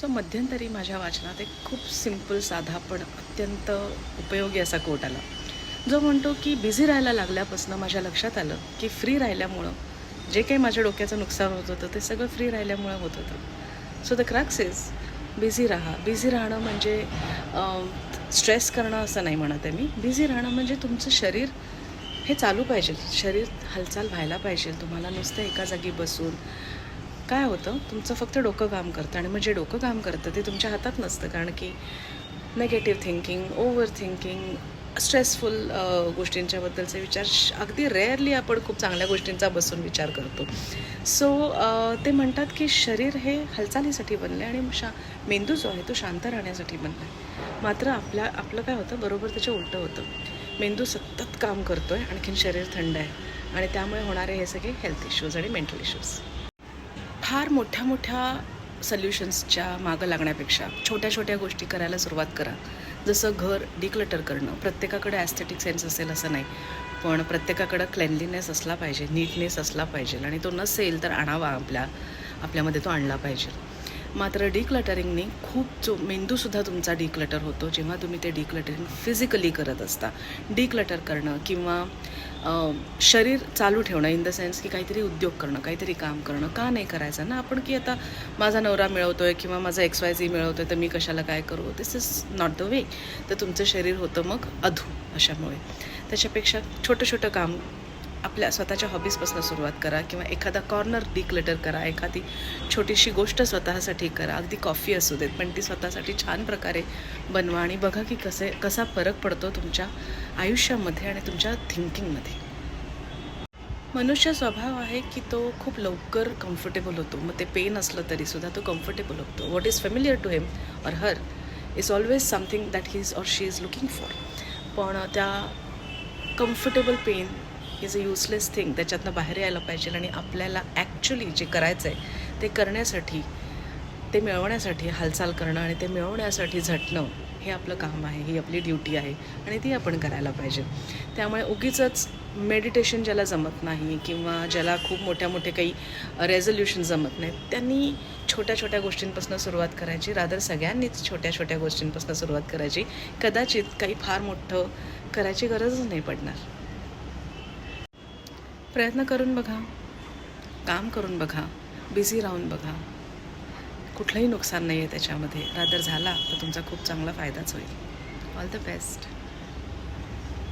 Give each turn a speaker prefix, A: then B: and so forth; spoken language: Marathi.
A: मध्यंतरी माझ्या वाचनात एक खूप सिंपल साधा पण अत्यंत उपयोगी असा कोट आला, जो म्हणतो की बिझी राहायला लागल्यापासून माझ्या लक्षात आलं की फ्री राहिल्यामुळं जे काही माझ्या डोक्याचं नुकसान होत होतं ते सगळं फ्री राहिल्यामुळं होत होतं. So the crux is busy राहा. बिझी राहणं म्हणजे स्ट्रेस करणं असं नाही म्हणत आहे मी. बिझी राहणं म्हणजे तुमचं शरीर हे चालू पाहिजे, शरीर हालचाल व्हायला पाहिजे. तुम्हाला नुसतं एका जागी बसून काय होतं, तुमचं फक्त डोकं काम करतं आणि मग जे डोकं काम करतं ते तुमच्या हातात नसतं, कारण की negative thinking, overthinking, stressful गोष्टींच्याबद्दलचे विचार अगदी रेअरली आपण खूप चांगल्या गोष्टींचा बसून विचार करतो. सो ते म्हणतात की शरीर हे हालचालीसाठी बनले आणि मेंदू जो आहे तो शांत राहण्यासाठी बनला आहे. मात्र आपलं काय होतं, बरोबर त्याच्या उलटं होतं. मेंदू सतत काम करतो आहे, आणखीन शरीर थंड आहे आणि त्यामुळे होणारे हे सगळे हेल्थ इश्यूज आणि मेंटल इश्यूज. फार मोठ्या सल्युशन्सच्या मागं लागण्यापेक्षा छोट्या छोट्या गोष्टी करायला सुरुवात करा. जसं घर डिक्लटर करणं. प्रत्येकाकडे ॲस्थेटिक सेन्स असेल असं नाही, पण प्रत्येकाकडं क्लेनलीनेस असला पाहिजे, नीटनेस असला पाहिजे आणि तो नसेल तर आणावा, आपल्यामध्ये तो आणला पाहिजे. मात्र डिक्लटरिंगने जो मेंदूसुद्धा तुमचा डिक्लटर होतो जेव्हा तुम्ही ते डिक्लटरिंग फिजिकली करत असता. डिक्लटर करणं किंवा शरीर चालू ठेवणं इन द सेन्स की काहीतरी उद्योग करणं, काहीतरी काम करणं. का नाही करायचं ना आपण, की आता माझा नवरा मिळवतो आहे किंवा माझा XYZ मिळवतो आहे तर मी कशाला काय करू. दिस इज नॉट द वे. तर तुमचं शरीर होतं मग अधू. अशामुळे त्याच्यापेक्षा छोटं काम आपल्या स्वतःच्या हॉबीजपासून सुरुवात करा किंवा एखादा कॉर्नर डिक्लटर करा. एखादी छोटीशी गोष्ट स्वतःसाठी करा. अगदी कॉफी असू देत, पण ती स्वतःसाठी छान प्रकारे बनवा आणि बघा की कसा फरक पडतो तुमच्या आयुष्यामध्ये आणि तुमच्या थिंकिंगमध्ये. मनुष्य स्वभाव आहे की तो खूप लवकर कम्फर्टेबल होतो. मग ते पेन असलं तरीसुद्धा तो कम्फर्टेबल होतो. What is familiar to him or her is always something that he is or she is looking for. पण त्या comfortable pain is a useless thing. त्याच्यातनं बाहेर यायला पाहिजे आणि आपल्याला ॲक्च्युली जे करायचं आहे ते करण्यासाठी, ते मिळवण्यासाठी हालचाल करणं आणि ते मिळवण्यासाठी झटणं हे आपलं काम आहे, ही आपली ड्युटी आहे आणि ती आपण करायला पाहिजे. त्यामुळे उगीचंच मेडिटेशन ज्याला जमत नाही किंवा ज्याला खूप मोठे काही रेझोल्युशन जमत नाहीत, त्यांनी छोट्या गोष्टींपासून सुरुवात करायची. रादर सगळ्यांनीच छोट्या गोष्टींपासून सुरुवात करायची. कदाचित काही फार मोठं करायची गरजच नाही पडणार. प्रयत्न करून बघा, काम करून बघा, बिझी राहून बघा. कुठलंही नुकसान नाही आहे त्याच्यामध्ये. रादर झाला तर तुमचा खूप चांगला फायदाच होईल. All the best.